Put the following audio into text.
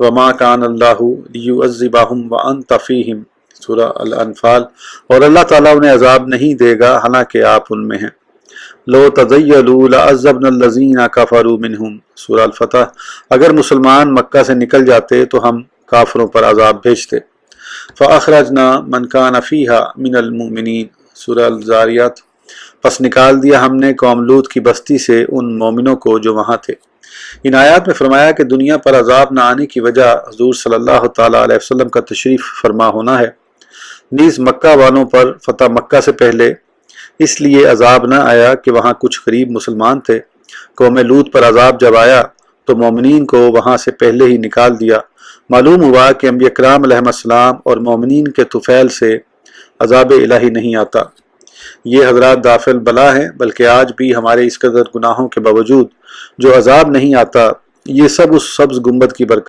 وما کان اللہ لیعذبہم وانت فیہم، سورہ الانفال، اور اللہ تعالیٰ انہیں عذاب نہیں دے گا حالانکہ آپ ان میں ہیں۔ لو تزیلوا لعذبنا الذین کفروا منہم، سورہ الفتح، اگر مسلمان مکہ سے نکل جاتے تو ہم کافروں پر عذاب بھیجتے۔ فاخرجنا من کان فیہا من المؤمنین، سورہ الزاریات، پس نکال دیا ہم نے قوم لوط کی بستی سے ان مومنوں کو جو وہاں تھے۔ ان آیات میں فرمایا کہ دنیا پر عذاب نہ آنے کی وجہ حضور صلی اللہ تعالیٰ علیہ وسلم کا تشریف فرما ہونا ہے۔ نیز مکہ والوں پر فتح مکہ سے پہلے اس لیے عذاب نہ آیا کہ وہاں کچھ غریب مسلمان تھے۔ قوم لوط پر عذاب جب آیا تو مومنین کو وہاں سے پہلے ہی نکال دیا۔ معلوم ہوا کہ انبیاء کرام علیہ السلام اور مومنین کے طفیل سے عذاب الہی نہیں آتا۔ یہ حضرات دافع البلا ہیں، بلکہ آج بھی ہمارے اس قدر گناہوں کے باوجود جو عذاب نہیں آتا، یہ سب اس سبز گنبد کی برکت